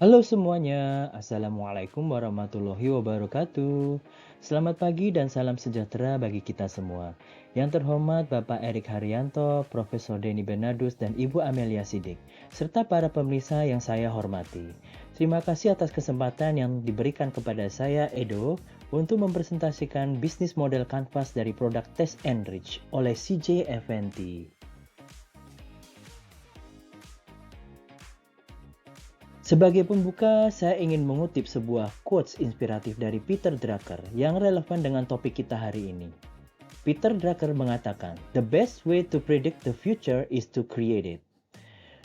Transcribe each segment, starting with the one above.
Halo semuanya, Assalamualaikum warahmatullahi wabarakatuh. Selamat pagi dan salam sejahtera bagi kita semua. Yang terhormat Bapak Erik Haryanto, Profesor Denny Bernardus, dan Ibu Amelia Sidik, serta para pemirsa yang saya hormati. Terima kasih atas kesempatan yang diberikan kepada saya, Edo, untuk mempresentasikan bisnis model kanvas dari produk Test Enrich oleh CJ Eventi. Sebagai pembuka, saya ingin mengutip sebuah quotes inspiratif dari Peter Drucker yang relevan dengan topik kita hari ini. Peter Drucker mengatakan, "The best way to predict the future is to create it."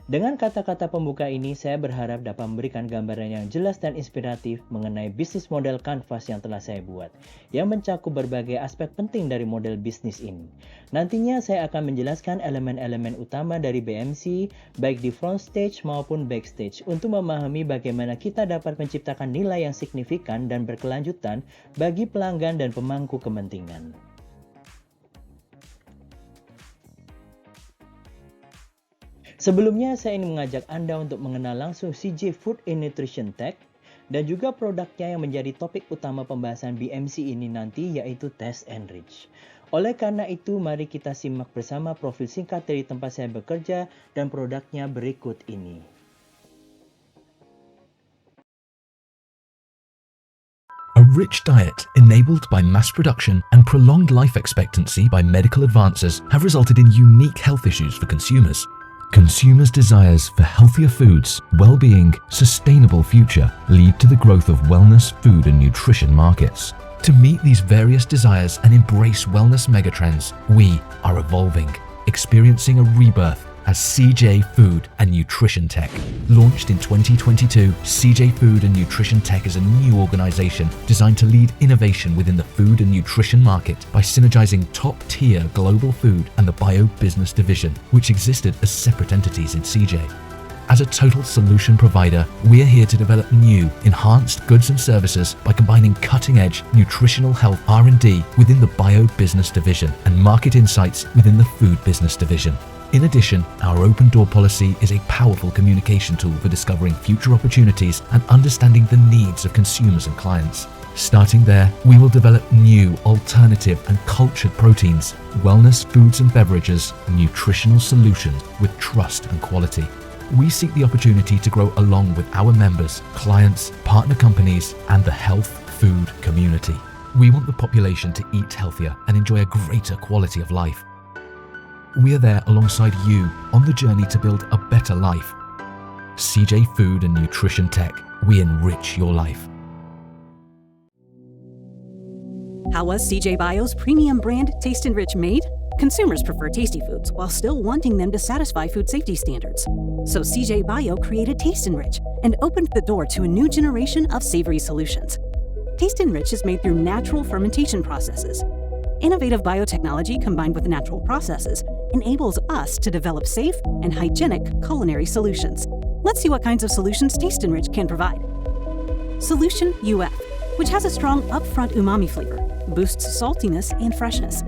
Dengan kata-kata pembuka ini, saya berharap dapat memberikan gambaran yang jelas dan inspiratif mengenai bisnis model kanvas yang telah saya buat, yang mencakup berbagai aspek penting dari model bisnis ini. Nantinya saya akan menjelaskan elemen-elemen utama dari BMC, baik di front stage maupun backstage, untuk memahami bagaimana kita dapat menciptakan nilai yang signifikan dan berkelanjutan bagi pelanggan dan pemangku kepentingan. Sebelumnya, saya ingin mengajak Anda untuk mengenal langsung CJ Food and Nutrition Tech dan juga produknya yang menjadi topik utama pembahasan BMC ini nanti, yaitu Test Enrich. Oleh karena itu, mari kita simak bersama profil singkat dari tempat saya bekerja dan produknya berikut ini. A rich diet enabled by mass production and prolonged life expectancy by medical advances have resulted in unique health issues for consumers. Consumers' desires for healthier foods, well-being, sustainable future lead to the growth of wellness, food and nutrition markets. To meet these various desires and embrace wellness megatrends, we are evolving, experiencing a rebirth as CJ Food and Nutrition Tech. Launched in 2022, CJ Food and Nutrition Tech is a new organization designed to lead innovation within the food and nutrition market by synergizing top-tier global food and the bio-business division, which existed as separate entities in CJ. As a total solution provider, we are here to develop new, enhanced goods and services by combining cutting-edge nutritional health R&D within the bio-business division and market insights within the food business division. In addition, our open door policy is a powerful communication tool for discovering future opportunities and understanding the needs of consumers and clients. Starting there, we will develop new, alternative and cultured proteins, wellness foods and beverages, nutritional solutions with trust and quality. We seek the opportunity to grow along with our members, clients, partner companies and the health food community. We want the population to eat healthier and enjoy a greater quality of life. We are there alongside you on the journey to build a better life. CJ Food and Nutrition Tech, we enrich your life. How was CJ Bio's premium brand Taste Enrich made? Consumers prefer tasty foods while still wanting them to satisfy food safety standards. So CJ Bio created Taste Enrich and opened the door to a new generation of savory solutions. Taste Enrich is made through natural fermentation processes. Innovative biotechnology combined with natural processes enables us to develop safe and hygienic culinary solutions. Let's see what kinds of solutions Taste Enrich can provide. Solution UF, which has a strong upfront umami flavor, boosts saltiness and freshness.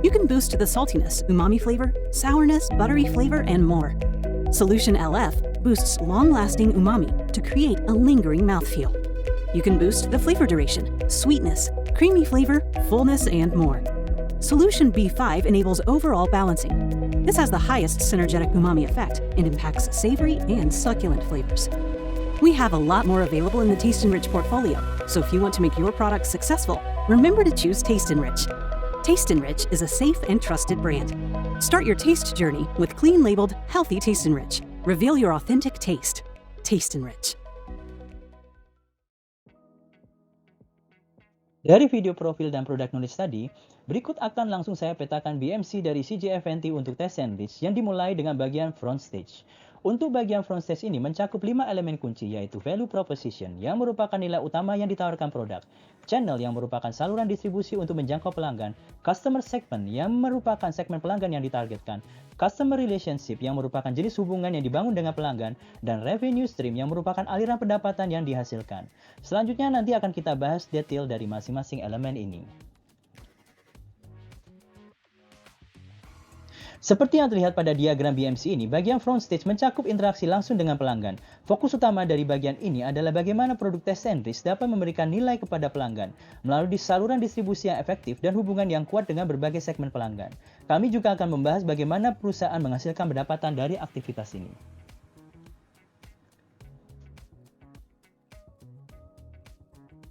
You can boost the saltiness, umami flavor, sourness, buttery flavor, and more. Solution LF boosts long-lasting umami to create a lingering mouthfeel. You can boost the flavor duration, sweetness, creamy flavor, fullness, and more. Solution B5 enables overall balancing. This has the highest synergetic umami effect and impacts savory and succulent flavors. We have a lot more available in the Taste Enrich portfolio, so if you want to make your products successful, remember to choose Taste Enrich. Taste Enrich is a safe and trusted brand. Start your taste journey with clean-labeled, healthy Taste Enrich. Reveal your authentic taste. Taste Enrich. Dari video profil dan produk knowledge tadi, berikut akan langsung saya petakan BMC dari CJ Eventi untuk Test Enrich yang dimulai dengan bagian front stage. Untuk bagian front stage ini mencakup 5 elemen kunci, yaitu value proposition yang merupakan nilai utama yang ditawarkan produk, channel yang merupakan saluran distribusi untuk menjangkau pelanggan, customer segment yang merupakan segmen pelanggan yang ditargetkan, customer relationship yang merupakan jenis hubungan yang dibangun dengan pelanggan, dan revenue stream yang merupakan aliran pendapatan yang dihasilkan. Selanjutnya nanti akan kita bahas detail dari masing-masing elemen ini. Seperti yang terlihat pada diagram BMC ini, bagian front stage mencakup interaksi langsung dengan pelanggan. Fokus utama dari bagian ini adalah bagaimana produk Tesenris dapat memberikan nilai kepada pelanggan melalui saluran distribusi yang efektif dan hubungan yang kuat dengan berbagai segmen pelanggan. Kami juga akan membahas bagaimana perusahaan menghasilkan pendapatan dari aktivitas ini.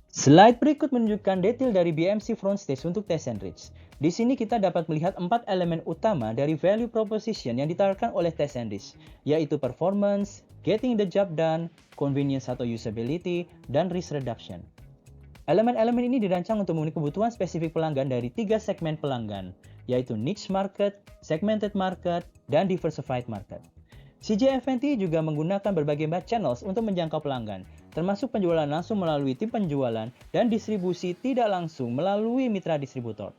Slide berikut menunjukkan detail dari BMC front stage untuk Tesenris. Di sini kita dapat melihat 4 elemen utama dari value proposition yang ditawarkan oleh Tesenris, yaitu performance, getting the job done, convenience atau usability, dan risk reduction. Elemen-elemen ini dirancang untuk memenuhi kebutuhan spesifik pelanggan dari 3 segmen pelanggan, yaitu niche market, segmented market, dan diversified market. CJ juga menggunakan berbagai channels untuk menjangkau pelanggan, termasuk penjualan langsung melalui tim penjualan dan distribusi tidak langsung melalui mitra distributor.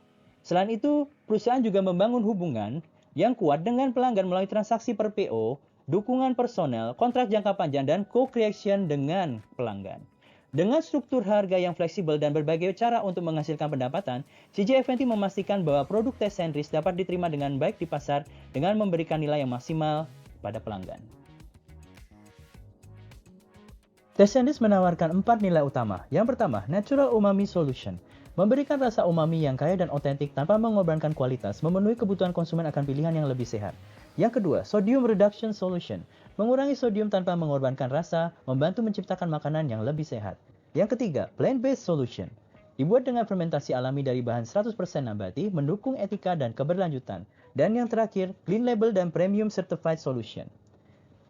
Selain itu, perusahaan juga membangun hubungan yang kuat dengan pelanggan melalui transaksi per PO, dukungan personel, kontrak jangka panjang, dan co-creation dengan pelanggan. Dengan struktur harga yang fleksibel dan berbagai cara untuk menghasilkan pendapatan, CJ memastikan bahwa produk Tesenris dapat diterima dengan baik di pasar dengan memberikan nilai yang maksimal pada pelanggan. Tesenris menawarkan 4 nilai utama. Yang pertama, Natural Umami Solution. Memberikan rasa umami yang kaya dan otentik tanpa mengorbankan kualitas, memenuhi kebutuhan konsumen akan pilihan yang lebih sehat. Yang kedua, Sodium Reduction Solution. Mengurangi sodium tanpa mengorbankan rasa, membantu menciptakan makanan yang lebih sehat. Yang ketiga, Plant-Based Solution. Dibuat dengan fermentasi alami dari bahan 100% nabati, mendukung etika dan keberlanjutan. Dan yang terakhir, Clean Label dan Premium Certified Solution.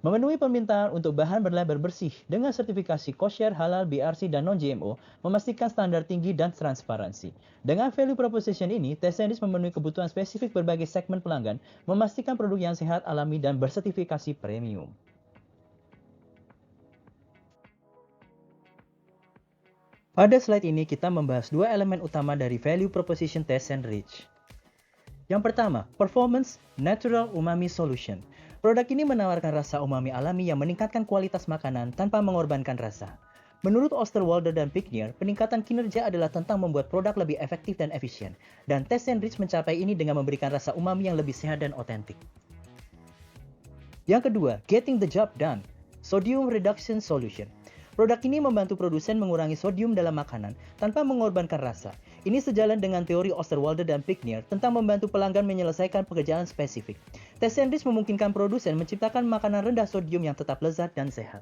Memenuhi permintaan untuk bahan berlabel bersih dengan sertifikasi kosher, halal, BRC, dan non-GMO, memastikan standar tinggi dan transparansi. Dengan value proposition ini, Tesenris memenuhi kebutuhan spesifik berbagai segmen pelanggan, memastikan produk yang sehat, alami, dan bersertifikasi premium. Pada slide ini, kita membahas 2 elemen utama dari value proposition Tesenris. Yang pertama, Performance Natural Umami Solution. Produk ini menawarkan rasa umami alami yang meningkatkan kualitas makanan tanpa mengorbankan rasa. Menurut Osterwalder dan Picknier, peningkatan kinerja adalah tentang membuat produk lebih efektif dan efisien. Dan Tesenris mencapai ini dengan memberikan rasa umami yang lebih sehat dan otentik. Yang kedua, Getting the Job Done. Sodium Reduction Solution. Produk ini membantu produsen mengurangi sodium dalam makanan tanpa mengorbankan rasa. Ini sejalan dengan teori Osterwalder dan Picknier tentang membantu pelanggan menyelesaikan pekerjaan spesifik. Tesenris memungkinkan produsen menciptakan makanan rendah sodium yang tetap lezat dan sehat.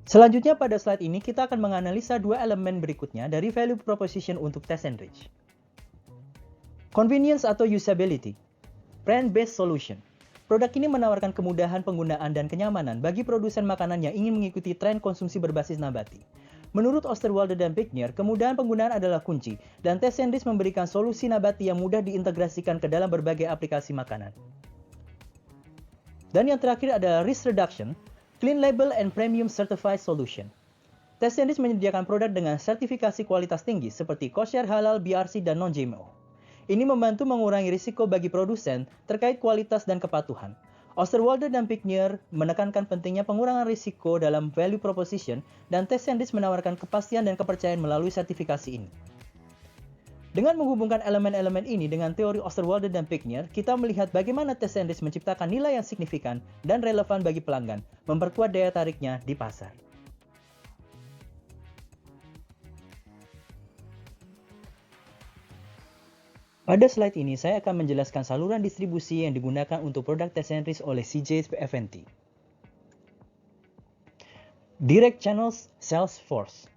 Selanjutnya pada slide ini kita akan menganalisa 2 elemen berikutnya dari value proposition untuk Tesenris. Convenience atau usability. Plant-based solution. Produk ini menawarkan kemudahan penggunaan dan kenyamanan bagi produsen makanan yang ingin mengikuti tren konsumsi berbasis nabati. Menurut Osterwalder dan Picknier, kemudahan penggunaan adalah kunci, dan Tesenris memberikan solusi nabati yang mudah diintegrasikan ke dalam berbagai aplikasi makanan. Dan yang terakhir adalah risk reduction, Clean Label and Premium Certified Solution. Tesenris menyediakan produk dengan sertifikasi kualitas tinggi seperti kosher, halal, BRC, dan non-GMO. Ini membantu mengurangi risiko bagi produsen terkait kualitas dan kepatuhan. Osterwalder dan Picknier menekankan pentingnya pengurangan risiko dalam value proposition, dan Tesenris menawarkan kepastian dan kepercayaan melalui sertifikasi ini. Dengan menghubungkan elemen-elemen ini dengan teori Osterwalder dan Picknier, kita melihat bagaimana Tesenris menciptakan nilai yang signifikan dan relevan bagi pelanggan, memperkuat daya tariknya di pasar. Pada slide ini, saya akan menjelaskan saluran distribusi yang digunakan untuk produk Tesenris oleh CJ F&T. Direct Channels Sales Force.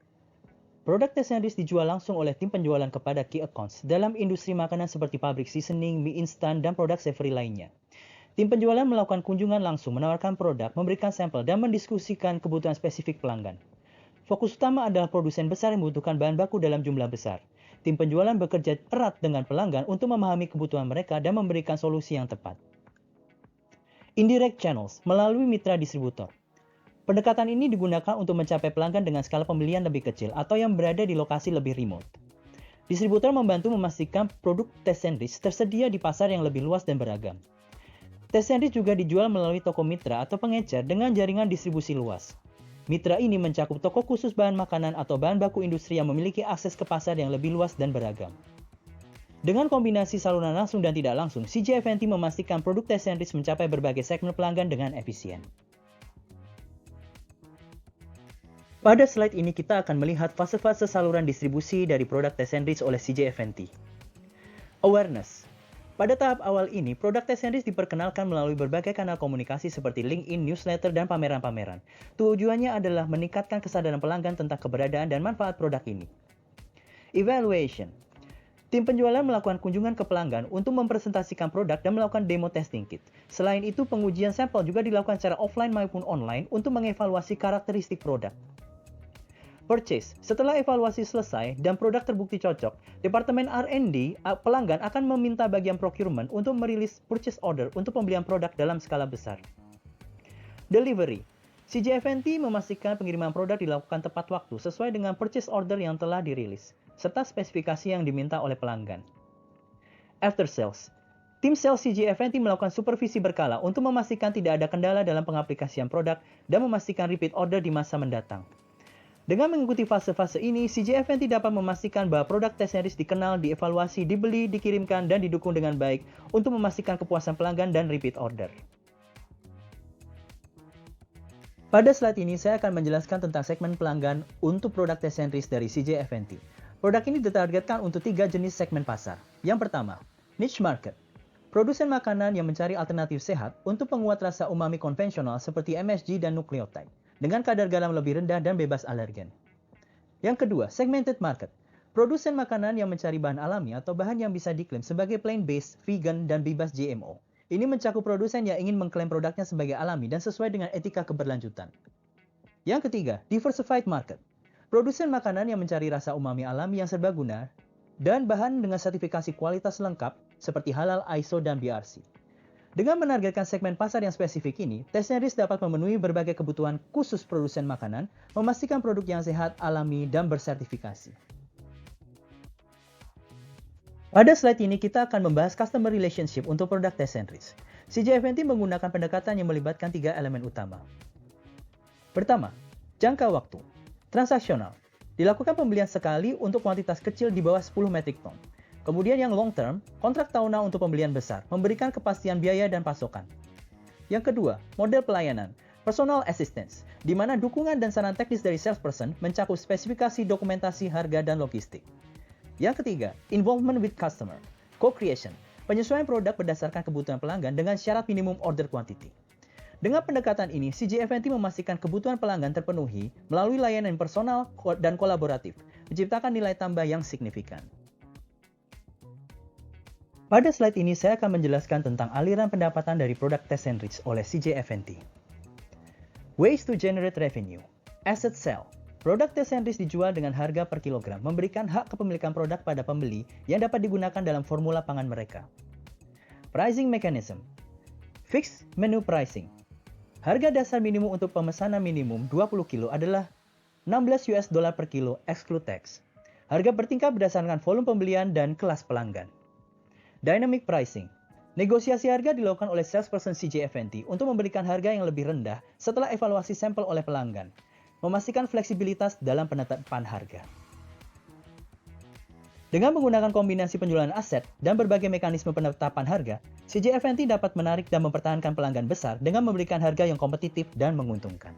Produk Tesenris dijual langsung oleh tim penjualan kepada key accounts dalam industri makanan seperti pabrik seasoning, mie instan, dan produk savory lainnya. Tim penjualan melakukan kunjungan langsung, menawarkan produk, memberikan sampel, dan mendiskusikan kebutuhan spesifik pelanggan. Fokus utama adalah produsen besar yang membutuhkan bahan baku dalam jumlah besar. Tim penjualan bekerja erat dengan pelanggan untuk memahami kebutuhan mereka dan memberikan solusi yang tepat. Indirect channels melalui mitra distributor. Pendekatan ini digunakan untuk mencapai pelanggan dengan skala pembelian lebih kecil atau yang berada di lokasi lebih remote. Distributor membantu memastikan produk Tesenris tersedia di pasar yang lebih luas dan beragam. Tesenris juga dijual melalui toko mitra atau pengecer dengan jaringan distribusi luas. Mitra ini mencakup toko khusus bahan makanan atau bahan baku industri yang memiliki akses ke pasar yang lebih luas dan beragam. Dengan kombinasi saluran langsung dan tidak langsung, CJ Eventy memastikan produk Tesenrich mencapai berbagai segmen pelanggan dengan efisien. Pada slide ini kita akan melihat fase-fase saluran distribusi dari produk Tesenrich oleh CJ Eventy. Awareness. Pada tahap awal ini, produk Tesenrich diperkenalkan melalui berbagai kanal komunikasi seperti LinkedIn, newsletter, dan pameran-pameran. Tujuannya adalah meningkatkan kesadaran pelanggan tentang keberadaan dan manfaat produk ini. Evaluation. Tim penjualan melakukan kunjungan ke pelanggan untuk mempresentasikan produk dan melakukan demo testing kit. Selain itu, pengujian sampel juga dilakukan secara offline maupun online untuk mengevaluasi karakteristik produk. Purchase. Setelah evaluasi selesai dan produk terbukti cocok, Departemen R&D pelanggan akan meminta bagian procurement untuk merilis purchase order untuk pembelian produk dalam skala besar. Delivery. CJ Eventy memastikan pengiriman produk dilakukan tepat waktu sesuai dengan purchase order yang telah dirilis, serta spesifikasi yang diminta oleh pelanggan. After sales. Tim sales CJ Eventy melakukan supervisi berkala untuk memastikan tidak ada kendala dalam pengaplikasian produk dan memastikan repeat order di masa mendatang. Dengan mengikuti fase-fase ini, CJ Eventy dapat memastikan bahwa produk Tesenrich dikenal, dievaluasi, dibeli, dikirimkan, dan didukung dengan baik untuk memastikan kepuasan pelanggan dan repeat order. Pada slide ini, saya akan menjelaskan tentang segmen pelanggan untuk produk Tesenrich dari CJ Eventy. Produk ini ditargetkan untuk 3 jenis segmen pasar. Yang pertama, niche market. Produsen makanan yang mencari alternatif sehat untuk penguat rasa umami konvensional seperti MSG dan nukleotide, dengan kadar garam lebih rendah dan bebas alergen. Yang kedua, segmented market. Produsen makanan yang mencari bahan alami atau bahan yang bisa diklaim sebagai plant-based, vegan, dan bebas GMO. Ini mencakup produsen yang ingin mengklaim produknya sebagai alami dan sesuai dengan etika keberlanjutan. Yang ketiga, diversified market. Produsen makanan yang mencari rasa umami alami yang serbaguna dan bahan dengan sertifikasi kualitas lengkap seperti halal, ISO, dan BRC. Dengan menargetkan segmen pasar yang spesifik ini, Tesenrich dapat memenuhi berbagai kebutuhan khusus produsen makanan, memastikan produk yang sehat, alami, dan bersertifikasi. Pada slide ini kita akan membahas customer relationship untuk produk Tesenrich. CJ Eventy menggunakan pendekatan yang melibatkan 3 elemen utama. Pertama, jangka waktu. Transaksional. Dilakukan pembelian sekali untuk kuantitas kecil di bawah 10 metric ton. Kemudian yang long term, kontrak tahunan untuk pembelian besar, memberikan kepastian biaya dan pasokan. Yang kedua, model pelayanan, personal assistance, di mana dukungan dan saran teknis dari salesperson mencakup spesifikasi, dokumentasi, harga, dan logistik. Yang ketiga, involvement with customer, co-creation, penyesuaian produk berdasarkan kebutuhan pelanggan dengan syarat minimum order quantity. Dengan pendekatan ini, CJ Eventy memastikan kebutuhan pelanggan terpenuhi melalui layanan personal dan kolaboratif, menciptakan nilai tambah yang signifikan. Pada slide ini saya akan menjelaskan tentang aliran pendapatan dari produk Tesenrich oleh CJ Eventy. Ways to generate revenue. Asset sale. Produk Tesenrich dijual dengan harga per kilogram, memberikan hak kepemilikan produk pada pembeli yang dapat digunakan dalam formula pangan mereka. Pricing mechanism. Fixed menu pricing. Harga dasar minimum untuk pemesanan minimum 20 kilo adalah $16 per kilo exclude tax. Harga bertingkat berdasarkan volume pembelian dan kelas pelanggan. Dynamic pricing. Negosiasi harga dilakukan oleh salesperson CJ Eventy untuk memberikan harga yang lebih rendah setelah evaluasi sampel oleh pelanggan, memastikan fleksibilitas dalam penetapan harga. Dengan menggunakan kombinasi penjualan aset dan berbagai mekanisme penetapan harga, CJ Eventy dapat menarik dan mempertahankan pelanggan besar dengan memberikan harga yang kompetitif dan menguntungkan.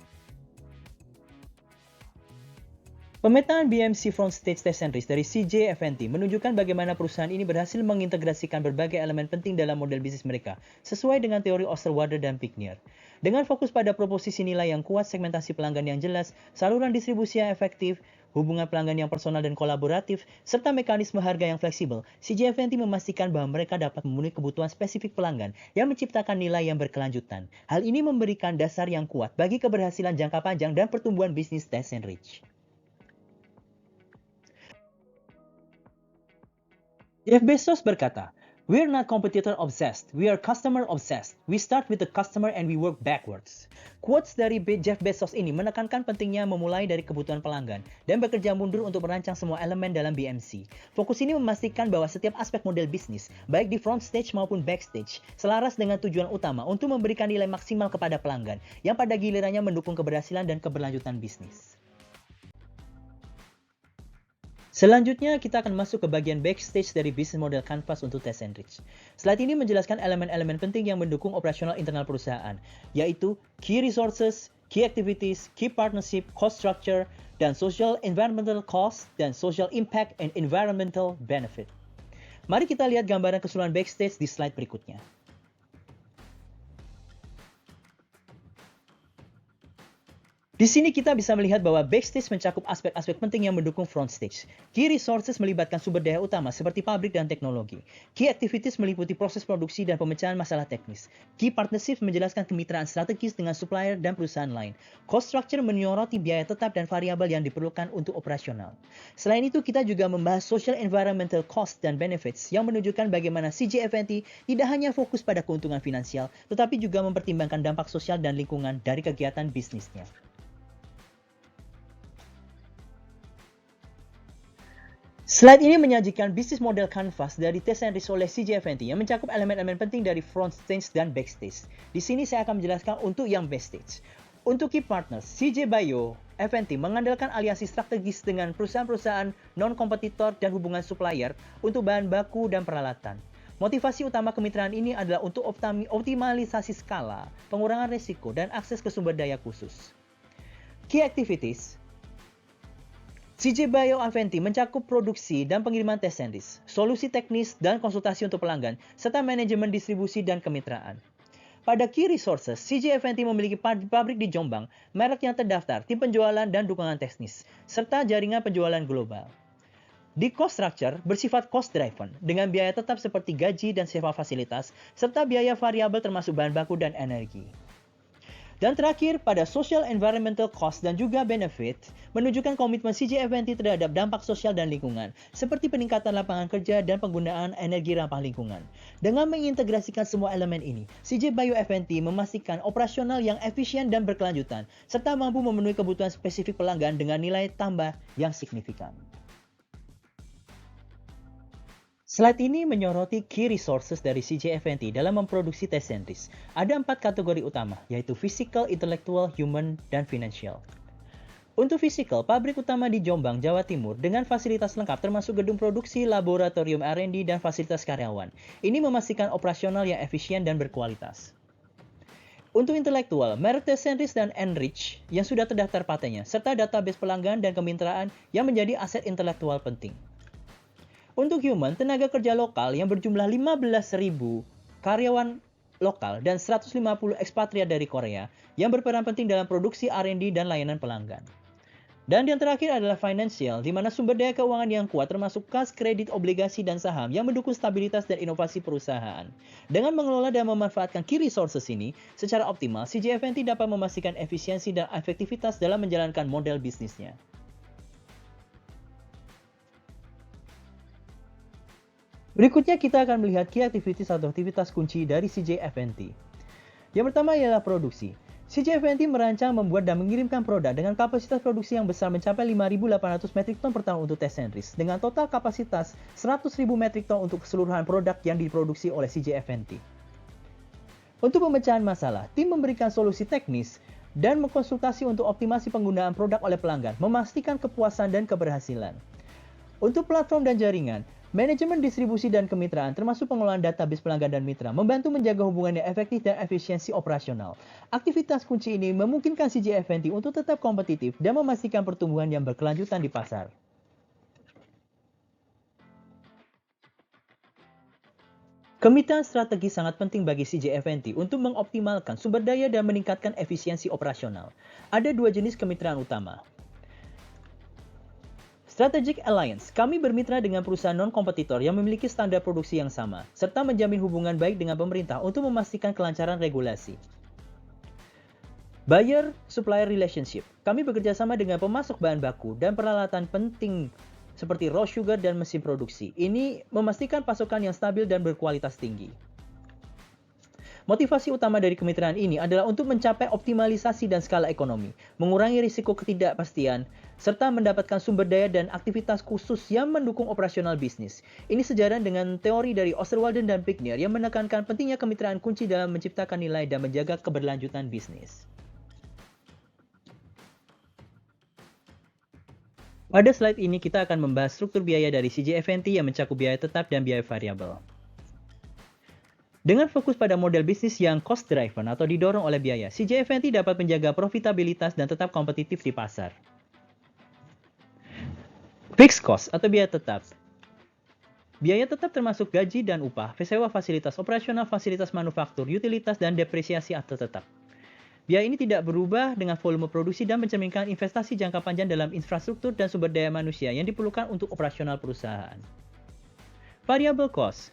Pemetaan BMC Front Stage Tesenrich dari CJ Eventy menunjukkan bagaimana perusahaan ini berhasil mengintegrasikan berbagai elemen penting dalam model bisnis mereka, sesuai dengan teori Osterwalder dan Pignier. Dengan fokus pada proposisi nilai yang kuat, segmentasi pelanggan yang jelas, saluran distribusi yang efektif, hubungan pelanggan yang personal dan kolaboratif, serta mekanisme harga yang fleksibel, CJ Eventy memastikan bahwa mereka dapat memenuhi kebutuhan spesifik pelanggan yang menciptakan nilai yang berkelanjutan. Hal ini memberikan dasar yang kuat bagi keberhasilan jangka panjang dan pertumbuhan bisnis Tesenrich. Jeff Bezos berkata, We're not competitor obsessed, we are customer obsessed. We start with the customer and we work backwards. Quotes dari Jeff Bezos ini menekankan pentingnya memulai dari kebutuhan pelanggan dan bekerja mundur untuk merancang semua elemen dalam BMC. Fokus ini memastikan bahwa setiap aspek model bisnis, baik di front stage maupun backstage, selaras dengan tujuan utama untuk memberikan nilai maksimal kepada pelanggan yang pada gilirannya mendukung keberhasilan dan keberlanjutan bisnis. Selanjutnya, kita akan masuk ke bagian backstage dari bisnis model Canvas untuk Tesenrich. Slide ini menjelaskan elemen-elemen penting yang mendukung operasional internal perusahaan, yaitu key resources, key activities, key partnership, cost structure, dan social environmental cost, dan social impact and environmental benefit. Mari kita lihat gambaran keseluruhan backstage di slide berikutnya. Di sini kita bisa melihat bahwa backstage mencakup aspek-aspek penting yang mendukung front stage. Key resources melibatkan sumber daya utama seperti pabrik dan teknologi. Key activities meliputi proses produksi dan pemecahan masalah teknis. Key partnerships menjelaskan kemitraan strategis dengan supplier dan perusahaan lain. Cost structure menyoroti biaya tetap dan variabel yang diperlukan untuk operasional. Selain itu, kita juga membahas social environmental cost dan benefits yang menunjukkan bagaimana CJ F&T tidak hanya fokus pada keuntungan finansial, tetapi juga mempertimbangkan dampak sosial dan lingkungan dari kegiatan bisnisnya. Slide ini menyajikan bisnis model Canvas dari Tesenrich oleh CJ F&T yang mencakup elemen-elemen penting dari front stage dan backstage. Di sini saya akan menjelaskan untuk yang backstage. Untuk key partners, CJ Bio F&T mengandalkan aliansi strategis dengan perusahaan-perusahaan non-kompetitor dan hubungan supplier untuk bahan baku dan peralatan. Motivasi utama kemitraan ini adalah untuk optimalisasi skala, pengurangan risiko, dan akses ke sumber daya khusus. Key activities CJ Bio F&T mencakup produksi dan pengiriman Tesenrich, solusi teknis dan konsultasi untuk pelanggan, serta manajemen distribusi dan kemitraan. Pada Key Resources, CJ F&T memiliki pabrik di Jombang, merek yang terdaftar, tim penjualan dan dukungan teknis, serta jaringan penjualan global. Di Cost Structure, bersifat cost driven, dengan biaya tetap seperti gaji dan sewa fasilitas, serta biaya variabel termasuk bahan baku dan energi. Dan terakhir, pada social environmental cost dan juga benefit, menunjukkan komitmen CJ F&T terhadap dampak sosial dan lingkungan, seperti peningkatan lapangan kerja dan penggunaan energi ramah lingkungan. Dengan mengintegrasikan semua elemen ini, CJ Bio F&T memastikan operasional yang efisien dan berkelanjutan, serta mampu memenuhi kebutuhan spesifik pelanggan dengan nilai tambah yang signifikan. Slide ini menyoroti key resources dari CJ F&T dalam memproduksi Tesenrich. Ada 4 kategori utama, yaitu physical, intellectual, human, dan financial. Untuk physical, pabrik utama di Jombang, Jawa Timur, dengan fasilitas lengkap termasuk gedung produksi, laboratorium R&D, dan fasilitas karyawan. Ini memastikan operasional yang efisien dan berkualitas. Untuk intelektual, merek Tesenrich dan Enrich yang sudah terdaftar patennya, serta database pelanggan dan kemitraan yang menjadi aset intelektual penting. Untuk human, tenaga kerja lokal yang berjumlah 15.000 karyawan lokal dan 150 ekspatriat dari Korea yang berperan penting dalam produksi R&D dan layanan pelanggan. Dan yang terakhir adalah financial, di mana sumber daya keuangan yang kuat termasuk kas, kredit, obligasi, dan saham yang mendukung stabilitas dan inovasi perusahaan. Dengan mengelola dan memanfaatkan key resources ini secara optimal, CJ F&T dapat memastikan efisiensi dan efektivitas dalam menjalankan model bisnisnya. Berikutnya kita akan melihat key activities atau aktivitas kunci dari CJ F&T. Yang pertama ialah produksi. CJ F&T merancang, membuat, dan mengirimkan produk dengan kapasitas produksi yang besar mencapai 5.800 metrik ton per tahun untuk Tesenrich, dengan total kapasitas 100.000 metrik ton untuk keseluruhan produk yang diproduksi oleh CJ F&T. Untuk pemecahan masalah, tim memberikan solusi teknis dan mengkonsultasi untuk optimasi penggunaan produk oleh pelanggan, memastikan kepuasan dan keberhasilan. Untuk platform dan jaringan, manajemen distribusi dan kemitraan termasuk pengelolaan database pelanggan dan mitra membantu menjaga hubungan yang efektif dan efisiensi operasional. Aktivitas kunci ini memungkinkan CJ F&T untuk tetap kompetitif dan memastikan pertumbuhan yang berkelanjutan di pasar. Kemitraan strategi sangat penting bagi CJ F&T untuk mengoptimalkan sumber daya dan meningkatkan efisiensi operasional. Ada 2 jenis kemitraan utama. Strategic Alliance, kami bermitra dengan perusahaan non-kompetitor yang memiliki standar produksi yang sama, serta menjamin hubungan baik dengan pemerintah untuk memastikan kelancaran regulasi. Buyer-supplier relationship, kami bekerja sama dengan pemasok bahan baku dan peralatan penting seperti raw sugar dan mesin produksi. Ini memastikan pasokan yang stabil dan berkualitas tinggi. Motivasi utama dari kemitraan ini adalah untuk mencapai optimalisasi dan skala ekonomi, mengurangi risiko ketidakpastian, serta mendapatkan sumber daya dan aktivitas khusus yang mendukung operasional bisnis. Ini sejalan dengan teori dari Osterwalder dan Pickner yang menekankan pentingnya kemitraan kunci dalam menciptakan nilai dan menjaga keberlanjutan bisnis. Pada slide ini kita akan membahas struktur biaya dari CJ yang mencakup biaya tetap dan biaya variabel. Dengan fokus pada model bisnis yang cost driven atau didorong oleh biaya, CJ dapat menjaga profitabilitas dan tetap kompetitif di pasar. Fixed cost atau biaya tetap. Biaya tetap termasuk gaji dan upah, sewa fasilitas operasional, fasilitas manufaktur, utilitas, dan depresiasi atau tetap. Biaya ini tidak berubah dengan volume produksi dan mencerminkan investasi jangka panjang dalam infrastruktur dan sumber daya manusia yang diperlukan untuk operasional perusahaan. Variable cost.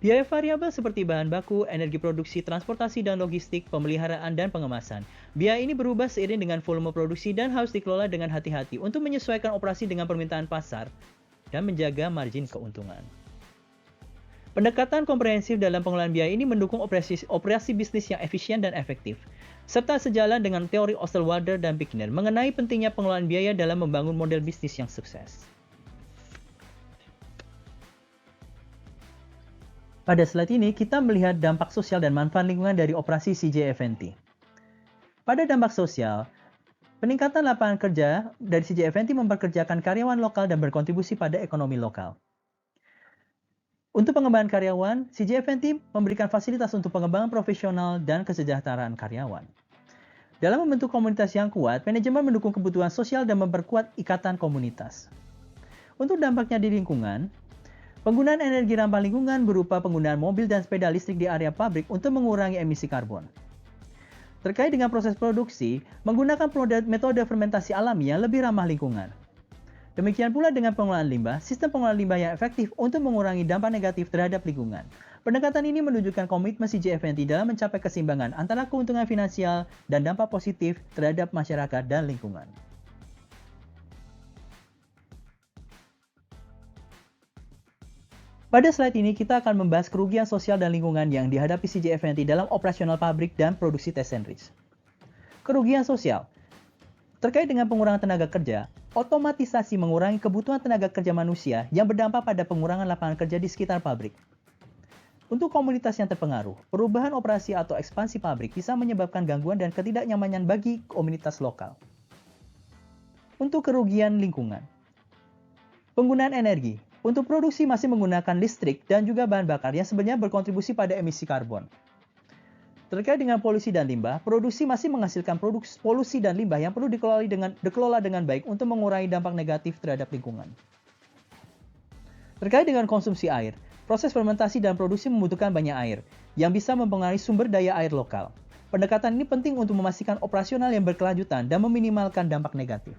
Biaya variabel seperti bahan baku, energi produksi, transportasi dan logistik, pemeliharaan dan pengemasan. Biaya ini berubah seiring dengan volume produksi dan harus dikelola dengan hati-hati untuk menyesuaikan operasi dengan permintaan pasar dan menjaga margin keuntungan. Pendekatan komprehensif dalam pengelolaan biaya ini mendukung operasi bisnis yang efisien dan efektif, serta sejalan dengan teori Osterwalder dan Pickner mengenai pentingnya pengelolaan biaya dalam membangun model bisnis yang sukses. Pada slide ini, kita melihat dampak sosial dan manfaat lingkungan dari operasi CJ. Pada dampak sosial, peningkatan lapangan kerja dari CJ mempekerjakan karyawan lokal dan berkontribusi pada ekonomi lokal. Untuk pengembangan karyawan, CJ memberikan fasilitas untuk pengembangan profesional dan kesejahteraan karyawan. Dalam membentuk komunitas yang kuat, manajemen mendukung kebutuhan sosial dan memperkuat ikatan komunitas. Untuk dampaknya di lingkungan, penggunaan energi ramah lingkungan berupa penggunaan mobil dan sepeda listrik di area pabrik untuk mengurangi emisi karbon. Terkait dengan proses produksi, menggunakan metode fermentasi alami yang lebih ramah lingkungan. Demikian pula dengan pengelolaan limbah, sistem pengelolaan limbah yang efektif untuk mengurangi dampak negatif terhadap lingkungan. Pendekatan ini menunjukkan komitmen CJ dalam mencapai keseimbangan antara keuntungan finansial dan dampak positif terhadap masyarakat dan lingkungan. Pada slide ini kita akan membahas kerugian sosial dan lingkungan yang dihadapi CJ dalam operasional pabrik dan produksi TestNrich. Kerugian sosial. Terkait dengan pengurangan tenaga kerja, otomatisasi mengurangi kebutuhan tenaga kerja manusia yang berdampak pada pengurangan lapangan kerja di sekitar pabrik. Untuk komunitas yang terpengaruh, perubahan operasi atau ekspansi pabrik bisa menyebabkan gangguan dan ketidaknyamanan bagi komunitas lokal. Untuk kerugian lingkungan. Penggunaan energi. Untuk produksi masih menggunakan listrik dan juga bahan bakar yang sebenarnya berkontribusi pada emisi karbon. Terkait dengan polusi dan limbah, produksi masih menghasilkan polusi dan limbah yang perlu dikelola dengan baik untuk mengurangi dampak negatif terhadap lingkungan. Terkait dengan konsumsi air, proses fermentasi dan produksi membutuhkan banyak air, yang bisa mempengaruhi sumber daya air lokal. Pendekatan ini penting untuk memastikan operasional yang berkelanjutan dan meminimalkan dampak negatif.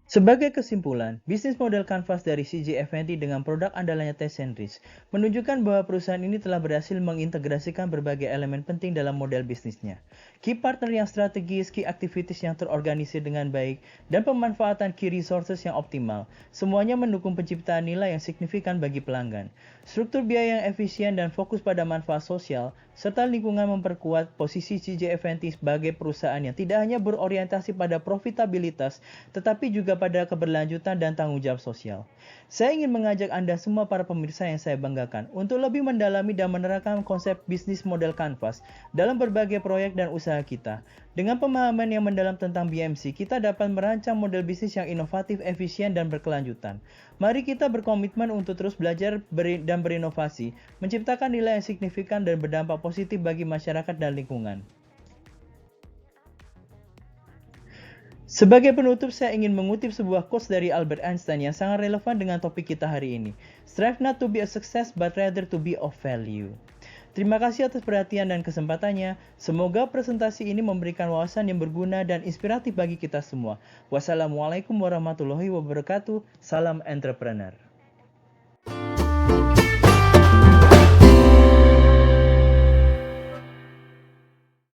Sebagai kesimpulan, bisnis model kanvas dari CJ dengan produk andalannya TestNrich menunjukkan bahwa perusahaan ini telah berhasil mengintegrasikan berbagai elemen penting dalam model bisnisnya. Key partner yang strategis, key activities yang terorganisir dengan baik, dan pemanfaatan key resources yang optimal. Semuanya mendukung penciptaan nilai yang signifikan bagi pelanggan. Struktur biaya yang efisien dan fokus pada manfaat sosial, serta lingkungan memperkuat posisi CJ sebagai perusahaan yang tidak hanya berorientasi pada profitabilitas, tetapi juga pada keberlanjutan dan tanggung jawab sosial. Saya ingin mengajak Anda semua para pemirsa yang saya banggakan untuk lebih mendalami dan menerapkan konsep bisnis model kanvas dalam berbagai proyek dan usaha kita. Dengan pemahaman yang mendalam tentang BMC, kita dapat merancang model bisnis yang inovatif, efisien, dan berkelanjutan. Mari kita berkomitmen untuk terus belajar dan berinovasi, menciptakan nilai yang signifikan dan berdampak positif bagi masyarakat dan lingkungan. Sebagai penutup, saya ingin mengutip sebuah quotes dari Albert Einstein yang sangat relevan dengan topik kita hari ini. Strive not to be a success, but rather to be of value. Terima kasih atas perhatian dan kesempatannya. Semoga presentasi ini memberikan wawasan yang berguna dan inspiratif bagi kita semua. Wassalamualaikum warahmatullahi wabarakatuh. Salam entrepreneur.